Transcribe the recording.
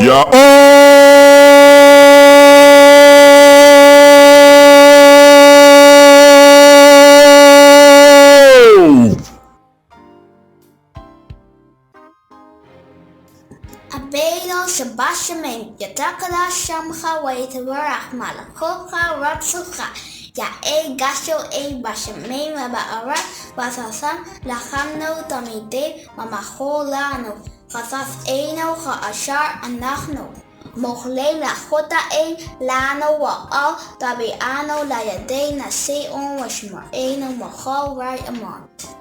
Abeno Shabashamen, Yatakala Shamcha Waitavarach Malakoka Ratsuka, Ya Gasho Bashamen Labaara, Basasam, Lahamno Tamide, Mamacholano, Kasas Eno, Ashar, Anachno. Mohle la Jota Lano wa al Tabiano la Yade Nase on Washma Eno Mahal right amount.